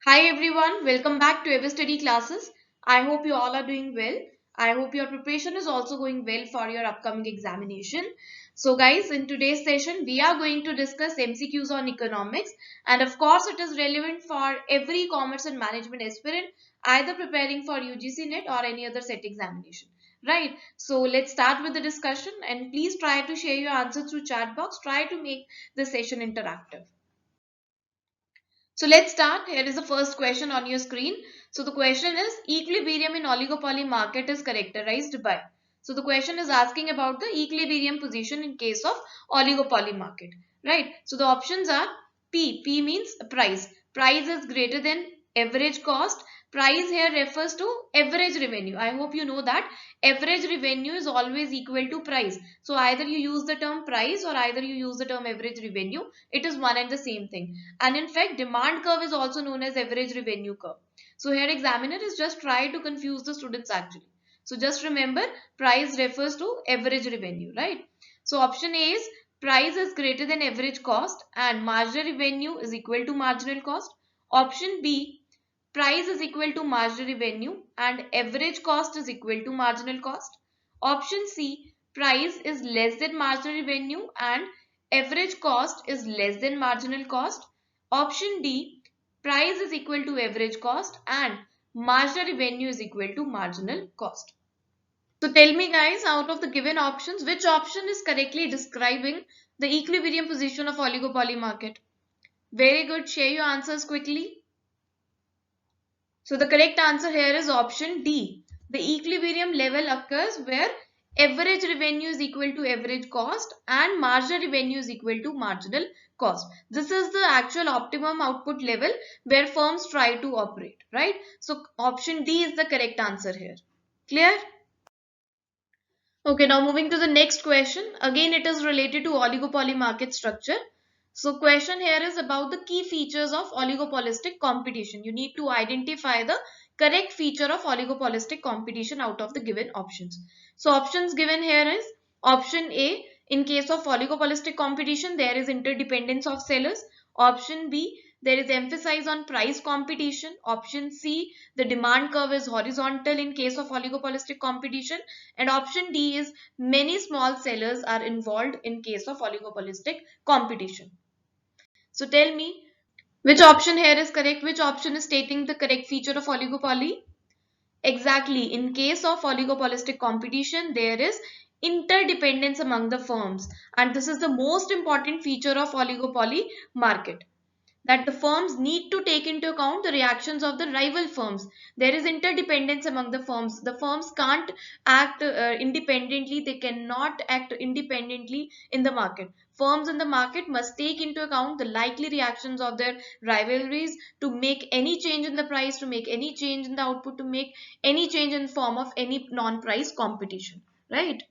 Hi everyone, welcome back to Ever Study classes. I hope you all are doing well. I hope your preparation is also going well for your upcoming examination. So guys, in today's session, we are going to discuss MCQs on economics, and of course it is relevant for every commerce and management aspirant either preparing for UGC NET or any other set examination. Right. So let's start with the discussion, and please try to share your answers through chat box. Try to make the session interactive. So let's start. Here is the first question on your screen. So the question is equilibrium in oligopoly market is characterized by. So the question is asking about the equilibrium position in case of oligopoly market, right? So the options are P. P means price. Price is greater than average cost. Price here refers to average revenue. I hope you know that average revenue is always equal to price. So either you use the term price or either you use the term average revenue. It is one and the same thing. And in fact, demand curve is also known as average revenue curve. So here examiner is just try to confuse the students actually. So just remember price refers to average revenue, right? So option A is price is greater than average cost and marginal revenue is equal to marginal cost. Option B, price is equal to marginal revenue and average cost is equal to marginal cost. Option C, price is less than marginal revenue and average cost is less than marginal cost. Option D, price is equal to average cost and marginal revenue is equal to marginal cost. So tell me guys, out of the given options, which option is correctly describing the equilibrium position of oligopoly market? Very good. Share your answers quickly. So the correct answer here is option D. The equilibrium level occurs where average revenue is equal to average cost and marginal revenue is equal to marginal cost. This is the actual optimum output level where firms try to operate, right? So option D is the correct answer here. Clear? Okay, now moving to the next question. Again, it is related to oligopoly market structure. So question here is about the key features of oligopolistic competition. You need to identify the correct feature of oligopolistic competition out of the given options. So options given here is option A, in case of oligopolistic competition, there is interdependence of sellers. Option B, there is emphasis on price competition. Option C, the demand curve is horizontal in case of oligopolistic competition. And option D is many small sellers are involved in case of oligopolistic competition. So tell me, which option here is correct? Which option is stating the correct feature of oligopoly? Exactly. In case of oligopolistic competition, there is interdependence among the firms. And this is the most important feature of oligopoly market, that the firms need to take into account the reactions of the rival firms. There is interdependence among the firms. The firms can't act independently. They cannot act independently in the market. Firms in the market must take into account the likely reactions of their rivalries to make any change in the price, to make any change in the output, to make any change in form of any non-price competition, right?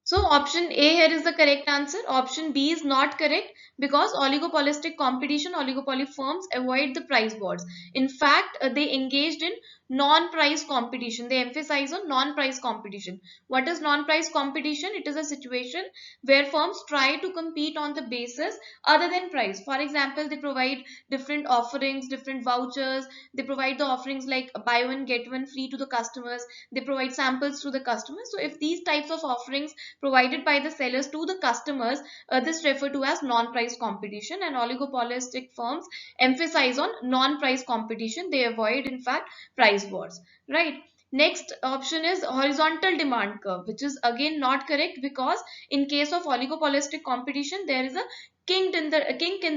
So option A here is the correct answer. Option B is not correct because oligopolistic competition, oligopoly firms avoid the price wars. In fact, they engaged in non-price competition. They emphasize on non-price competition. What is non-price competition? It is a situation where firms try to compete on the basis other than price. For example, they provide different offerings, different vouchers. They provide the offerings like buy one get one free to the customers. They provide samples to the customers. So if these types of offerings provided by the sellers to the customers, this referred to as non-price competition, and oligopolistic firms emphasize on non-price competition. They avoid in fact price wars, right? Next option is horizontal demand curve, which is again not correct because in case of oligopolistic competition there is a kink in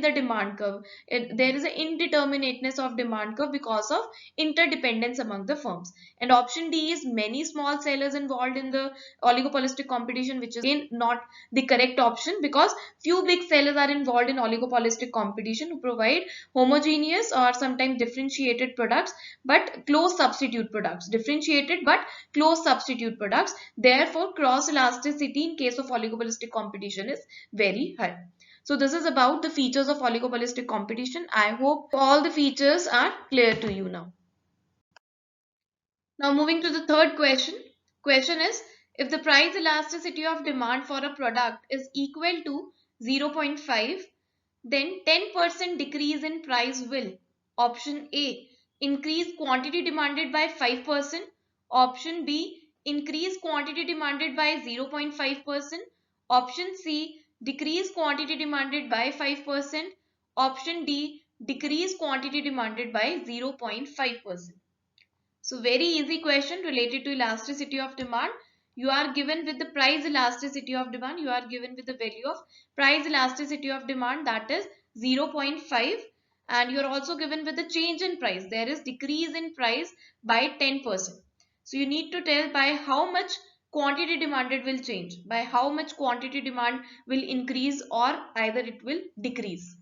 the demand curve. There is an indeterminateness of demand curve because of interdependence among the firms. And option D is many small sellers involved in the oligopolistic competition, which is again not the correct option because few big sellers are involved in oligopolistic competition who provide homogeneous or sometimes differentiated products but close substitute products. Differentiated but close substitute products. Therefore, cross elasticity in case of oligopolistic competition is very high. So this is about the features of oligopolistic competition. I hope all the features are clear to you now. Now moving to the third question. Question is, if the price elasticity of demand for a product is equal to 0.5, then 10% decrease in price will. Option A, increase quantity demanded by 5%. Option B, increase quantity demanded by 0.5%. Option C, decrease quantity demanded by 5%. Option D, decrease quantity demanded by 0.5%. So very easy question related to elasticity of demand. You are given with the price elasticity of demand. You are given with the value of price elasticity of demand, that is 0.5, and you are also given with the change in price. There is decrease in price by 10%. So you need to tell by how much quantity demanded will change, by how much quantity demand will increase, or either it will decrease.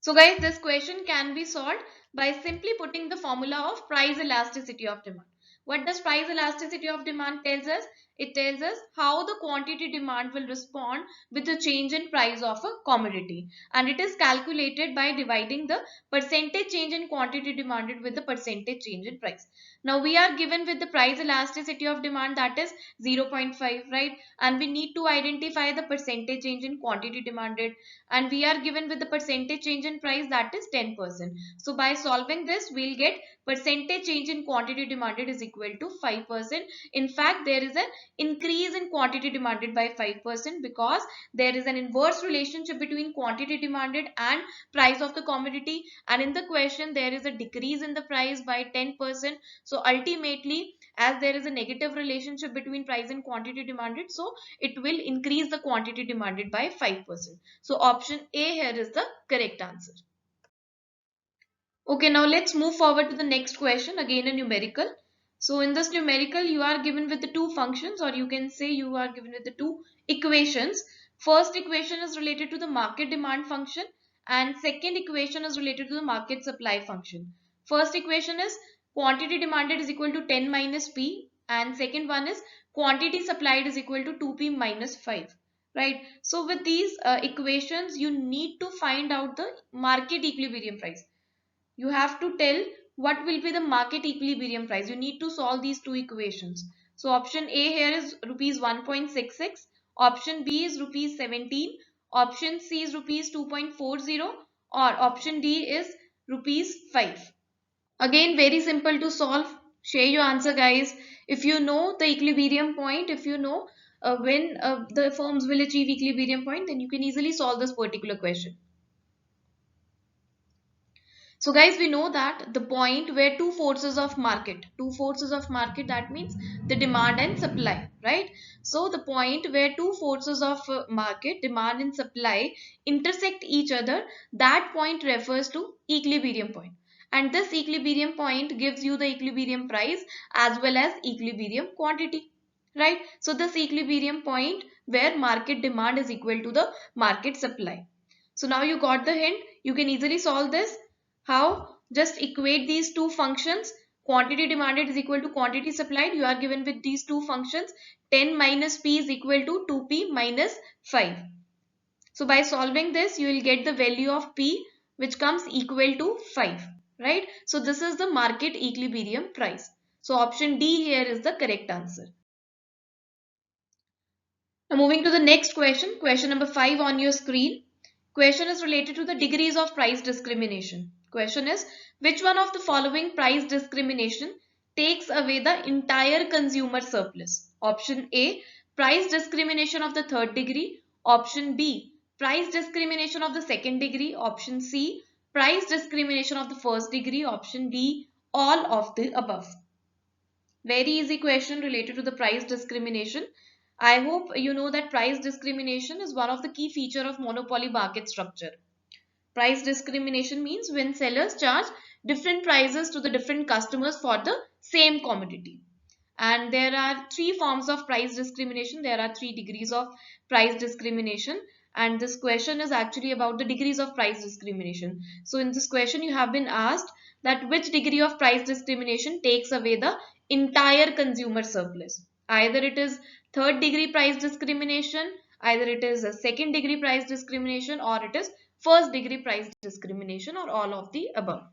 So guys, this question can be solved by simply putting the formula of price elasticity of demand. What does price elasticity of demand tells us? It tells us how the quantity demand will respond with the change in price of a commodity, and it is calculated by dividing the percentage change in quantity demanded with the percentage change in price. Now we are given with the price elasticity of demand, that is 0.5, right? And we need to identify the percentage change in quantity demanded, and we are given with the percentage change in price, that is 10%. So by solving this, we'll get percentage change in quantity demanded is equal to 5%. In fact, there is an increase in quantity demanded by 5% because there is an inverse relationship between quantity demanded and price of the commodity, and in the question there is a decrease in the price by 10%. So ultimately, as there is a negative relationship between price and quantity demanded, so it will increase the quantity demanded by 5%. So option A here is the correct answer. Okay, now let's move forward to the next question, again a numerical. So in this numerical, you are given with the two functions, or you can say you are given with the two equations. First equation is related to the market demand function, and second equation is related to the market supply function. First equation is quantity demanded is equal to 10 minus P, and second one is quantity supplied is equal to 2P minus 5. Right. So with these equations, you need to find out the market equilibrium price. You have to tell what will be the market equilibrium price. You need to solve these two equations. So option A here is rupees 1.66, option B is rupees 17, option C is rupees 2.40, or option D is rupees 5. Again, very simple to solve. Share your answer, guys. If you know the equilibrium point, if you know when the firms will achieve equilibrium point, then you can easily solve this particular question. So guys, we know that the point where two forces of market, that means the demand and supply, right? So the point where two forces of market, demand and supply, intersect each other, that point refers to equilibrium point. And this equilibrium point gives you the equilibrium price as well as equilibrium quantity, right? So this equilibrium point where market demand is equal to the market supply. So now you got the hint. You can easily solve this. How? Just equate these two functions. Quantity demanded is equal to quantity supplied. You are given with these two functions. 10 minus P is equal to 2P minus 5. So by solving this, you will get the value of P, which comes equal to 5. Right? So this is the market equilibrium price. So option D here is the correct answer. Now moving to the next question. Question number 5 on your screen. Question is related to the degrees of price discrimination. Question is, which one of the following price discrimination takes away the entire consumer surplus? Option A, price discrimination of the third degree. Option B, price discrimination of the second degree. Option C, price discrimination of the first degree. Option D, all of the above. Very easy question related to the price discrimination. I hope you know that price discrimination is one of the key feature of monopoly market structure. Price discrimination means when sellers charge different prices to the different customers for the same commodity. And there are three forms of price discrimination. There are three degrees of price discrimination. And this question is actually about the degrees of price discrimination. So in this question, you have been asked that which degree of price discrimination takes away the entire consumer surplus. Either it is third degree price discrimination, either it is a second degree price discrimination, or it is first degree price discrimination, or all of the above.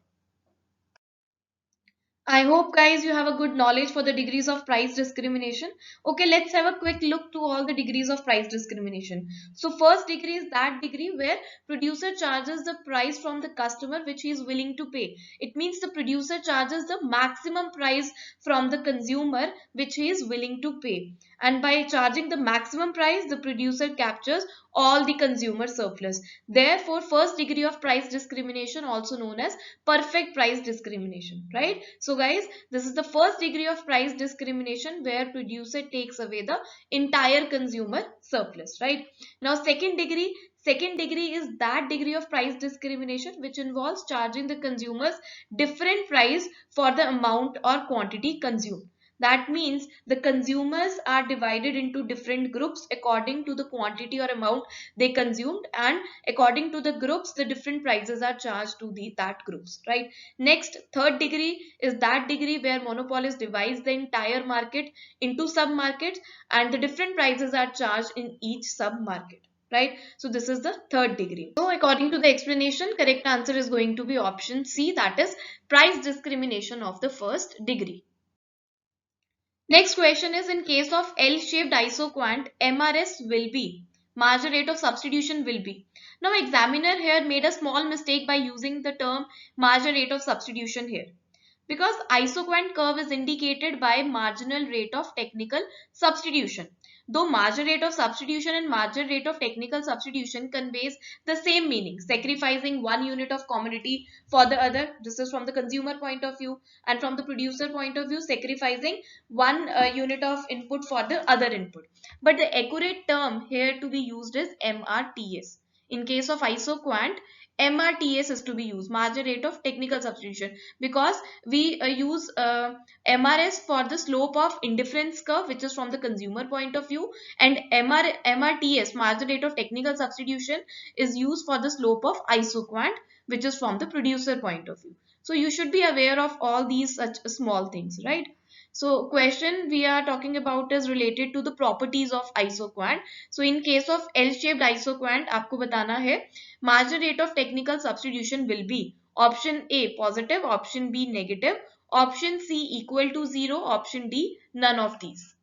I hope guys you have a good knowledge for the degrees of price discrimination. Okay, let's have a quick look to all the degrees of price discrimination. So first degree is that degree where producer charges the price from the customer which he is willing to pay. It means the producer charges the maximum price from the consumer which he is willing to pay. And by charging the maximum price, the producer captures all the consumer surplus. Therefore, first degree of price discrimination, also known as perfect price discrimination, right? So guys, this is the first degree of price discrimination where producer takes away the entire consumer surplus, right? Now second degree is that degree of price discrimination which involves charging the consumers different price for the amount or quantity consumed. That means the consumers are divided into different groups according to the quantity or amount they consumed, and according to the groups the different prices are charged to that groups, right? Next, third degree is that degree where monopolist divides the entire market into sub markets and the different prices are charged in each sub market, right? So this is the third degree. So according to the explanation, correct answer is going to be option C, that is price discrimination of the first degree. Next question is, in case of L-shaped isoquant, MRS will be, margin rate of substitution will be. Now examiner here made a small mistake by using the term margin rate of substitution here, because isoquant curve is indicated by marginal rate of technical substitution. Though margin rate of substitution and margin rate of technical substitution conveys the same meaning, sacrificing one unit of commodity for the other. This is from the consumer point of view, and from the producer point of view, sacrificing one unit of input for the other input. But the accurate term here to be used is MRTS. In case of isoquant, MRTS is to be used, margin rate of technical substitution, because we use MRS for the slope of indifference curve, which is from the consumer point of view, and MRTS, margin rate of technical substitution, is used for the slope of isoquant, which is from the producer point of view. So you should be aware of all these such small things, right? So question we are talking about is related to the properties of isoquant. So in case of L-shaped isoquant, आपको बताना है margin rate of technical substitution will be option A positive, option B negative, option C equal to 0, option D none of these.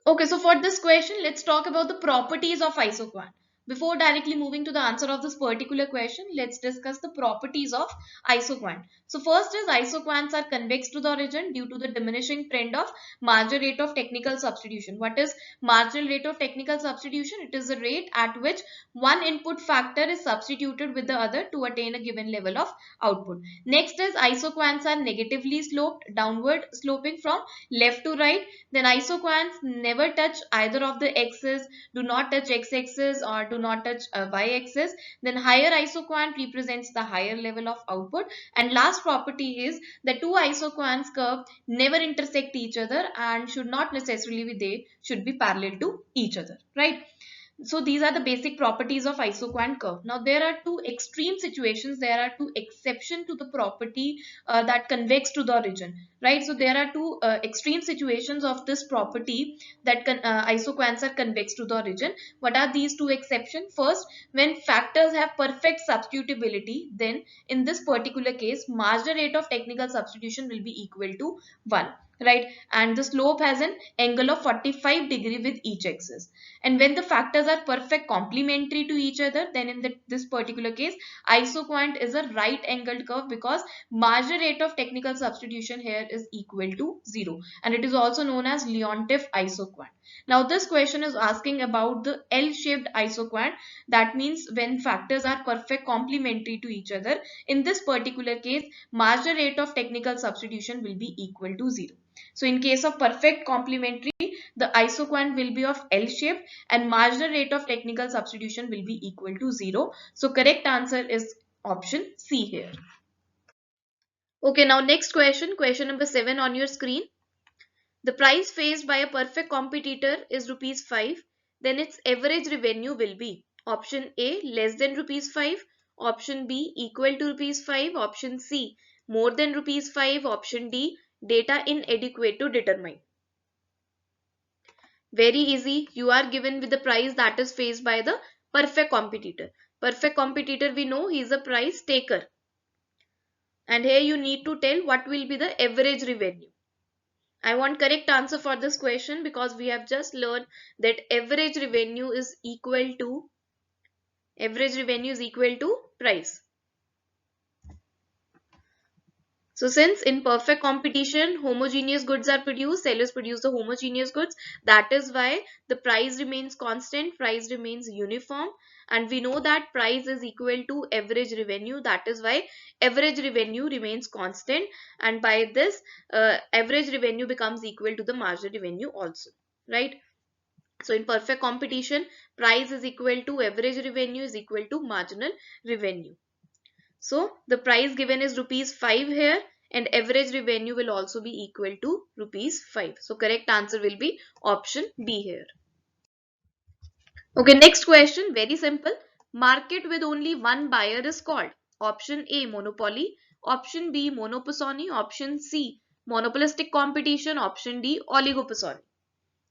Okay, so for this question, let's talk about the properties of isoquant. Before directly moving to the answer of this particular question, let's discuss the properties of isoquant. So first is, isoquants are convex to the origin due to the diminishing trend of marginal rate of technical substitution. What is marginal rate of technical substitution? It is the rate at which one input factor is substituted with the other to attain a given level of output. Next is, isoquants are negatively sloped, downward sloping from left to right. Then isoquants never touch either of the axes, do not touch x-axis or do not touch y-axis. Then higher isoquant represents the higher level of output. And last property is, the two isoquants curve never intersect each other and should not necessarily be, they should be parallel to each other, right? So these are the basic properties of isoquant curve. Now there are two extreme situations, there are two exceptions to the property that convex to the origin, right? So there are two extreme situations of this property that isoquants are convex to the origin. What are these two exceptions? First, when factors have perfect substitutability, then in this particular case, marginal rate of technical substitution will be equal to 1. Right, and the slope has an angle of 45 degree with each axis. And when the factors are perfect complementary to each other, then in this particular case, isoquant is a right angled curve, because marginal rate of technical substitution here is equal to 0, and it is also known as Leontief isoquant. Now this question is asking about the L-shaped isoquant. That means when factors are perfect complementary to each other. In this particular case, marginal rate of technical substitution will be equal to 0. So in case of perfect complementary, the isoquant will be of L-shaped and marginal rate of technical substitution will be equal to 0. So correct answer is option C here. Okay, now next question, question number 7 on your screen. The price faced by a perfect competitor is rupees 5. Then its average revenue will be option A less than rupees 5, option B equal to rupees 5, option C more than rupees 5, option D data inadequate to determine. Very easy. You are given with the price that is faced by the perfect competitor. Perfect competitor, we know he is a price taker. And here you need to tell what will be the average revenue. I want correct answer for this question because we have just learned that average revenue is equal to price. So since in perfect competition, homogeneous goods are produced, sellers produce the homogeneous goods. That is why the price remains constant, price remains uniform. And we know that price is equal to average revenue. That is why average revenue remains constant. And by this, average revenue becomes equal to the marginal revenue also. Right? So in perfect competition, price is equal to average revenue is equal to marginal revenue. So the price given is rupees 5 here, and average revenue will also be equal to rupees 5. So correct answer will be option B here. Okay, next question, very simple. Market with only one buyer is called option A monopoly, option B monopoly, option C monopolistic competition, option D oligopoly.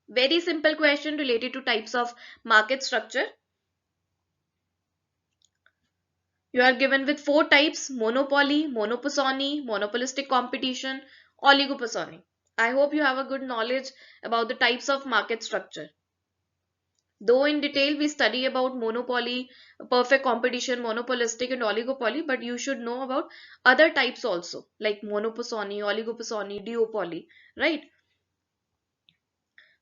Very simple question related to types of market structure. You are given with four types: monopoly, monopoly, monopolistic competition, oligopoly. I hope you have a good knowledge about the types of market structure. Though in detail we study about monopoly, perfect competition, monopolistic and oligopoly, but you should know about other types also like monopoly, oligopoly, duopoly, right?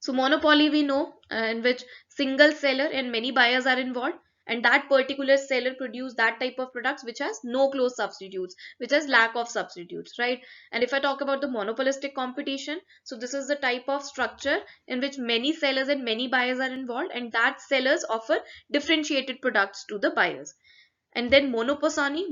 So monopoly we know in which single seller and many buyers are involved, and that particular seller produce that type of products which has no close substitutes, which has lack of substitutes, right? And if I talk about the monopolistic competition, so this is the type of structure in which many sellers and many buyers are involved, and that sellers offer differentiated products to the buyers. And then monopoly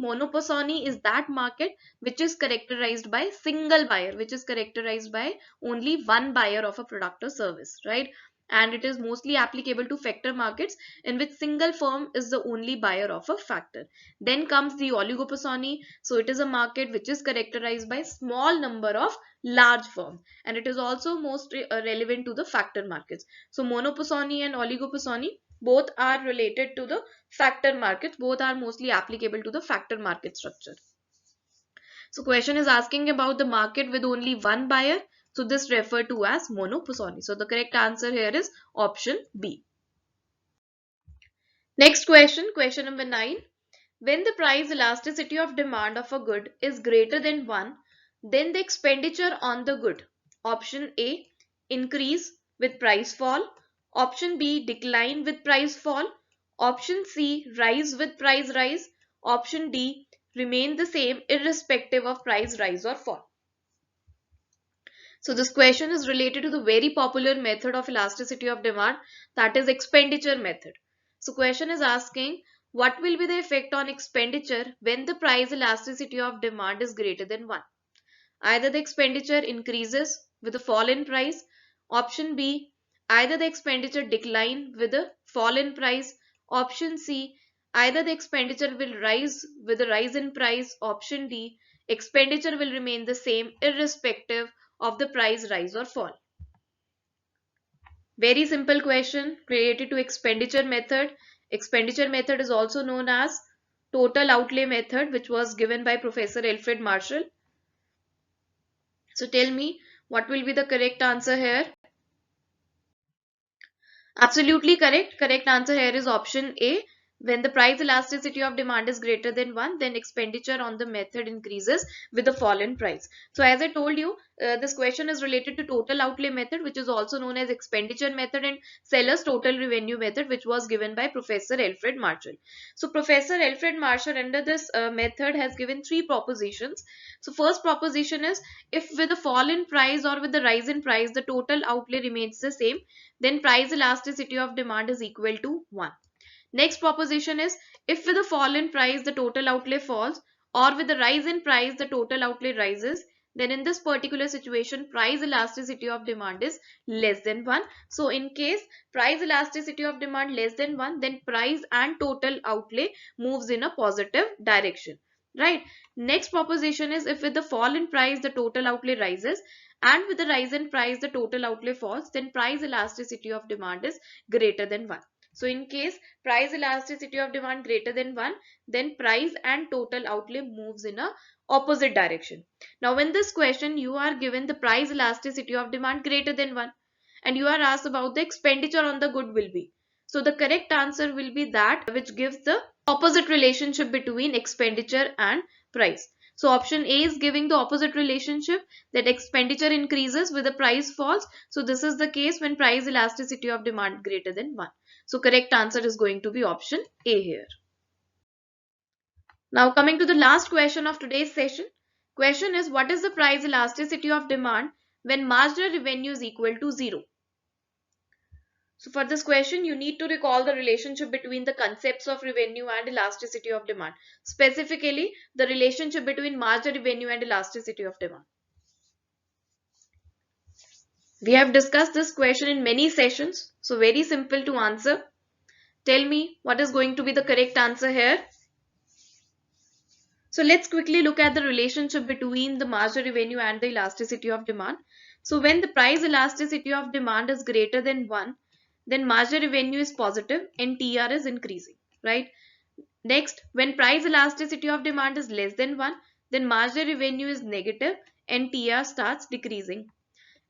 is that market which is characterized by single buyer, which is characterized by only one buyer of a product or service, right? And it is mostly applicable to factor markets in which single firm is the only buyer of a factor. Then comes the oligopoly. So it is a market which is characterized by small number of large firms, and it is also most relevant to the factor markets. So monopoly and oligopoly both are related to the factor markets. Both are mostly applicable to the factor market structure. So question is asking about the market with only one buyer. So this referred to as monopoly. So the correct answer here is option B. Next question, question number 9. When the price elasticity of demand of a good is greater than 1, then the expenditure on the good. Option A, increase with price fall. Option B, decline with price fall. Option C, rise with price rise. Option D, remain the same irrespective of price rise or fall. So this question is related to the very popular method of elasticity of demand, that is expenditure method. So question is asking what will be the effect on expenditure when the price elasticity of demand is greater than 1. Either the expenditure increases with a fall in price. Option B, either the expenditure decline with a fall in price. Option C, either the expenditure will rise with a rise in price. Option D, expenditure will remain the same irrespective of the price rise or fall. Very simple question related to expenditure method. Expenditure method is also known as total outlay method, which was given by Professor Alfred Marshall. So tell me, what will be the correct answer here? Absolutely correct. Correct answer here is option A. When the price elasticity of demand is greater than 1, then expenditure on the method increases with the fall in price. So as I told you, this question is related to total outlay method, which is also known as expenditure method, and seller's total revenue method, which was given by Professor Alfred Marshall. So Professor Alfred Marshall under this method has given three propositions. So first proposition is, if with a fall in price or with the rise in price, the total outlay remains the same, then price elasticity of demand is equal to 1. Next proposition is, if with a fall in price the total outlay falls, or with the rise in price the total outlay rises, then in this particular situation price elasticity of demand is less than 1. So in case price elasticity of demand less than 1, then price and total outlay moves in a positive direction, right? Next proposition is, if with the fall in price the total outlay rises, and with the rise in price the total outlay falls, then price elasticity of demand is greater than 1. So in case price elasticity of demand greater than 1, then price and total outlay moves in a opposite direction. Now in this question you are given the price elasticity of demand greater than 1 and you are asked about the expenditure on the good will be. So the correct answer will be that which gives the opposite relationship between expenditure and price. So option A is giving the opposite relationship, that expenditure increases with the price falls. So this is the case when price elasticity of demand greater than 1. So correct answer is going to be option A here. Now coming to the last question of today's session. Question is, what is the price elasticity of demand when marginal revenue is equal to 0? So for this question, you need to recall the relationship between the concepts of revenue and elasticity of demand. Specifically, the relationship between marginal revenue and elasticity of demand. We have discussed this question in many sessions. So very simple to answer. Tell me what is going to be the correct answer here. So let's quickly look at the relationship between the marginal revenue and the elasticity of demand. So when the price elasticity of demand is greater than 1, then marginal revenue is positive and TR is increasing, right? Next, when price elasticity of demand is less than 1, then marginal revenue is negative and TR starts decreasing.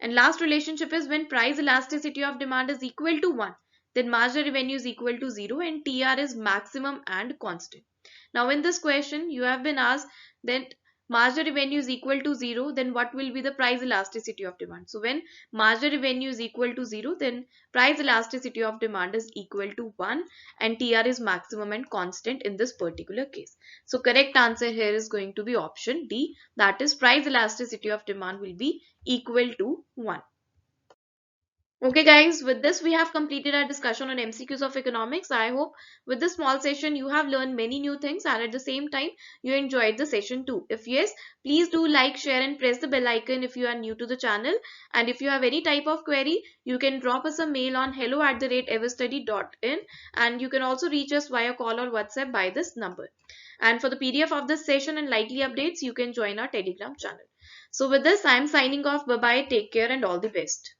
And last relationship is when price elasticity of demand is equal to 1, then marginal revenue is equal to 0 and TR is maximum and constant. Now in this question you have been asked that marginal revenue is equal to 0, then what will be the price elasticity of demand? So when marginal revenue is equal to 0, then price elasticity of demand is equal to 1 and TR is maximum and constant in this particular case. So correct answer here is going to be option D, that is price elasticity of demand will be equal to 1. Okay guys, with this we have completed our discussion on MCQs of economics. I hope with this small session you have learned many new things and at the same time you enjoyed the session too. If yes, please do like, share and press the bell icon if you are new to the channel. And if you have any type of query, you can drop us a mail on hello@everstudy.in and you can also reach us via call or WhatsApp by this number. And for the PDF of this session and likely updates, you can join our Telegram channel. So with this, I am signing off. Bye bye, take care and all the best.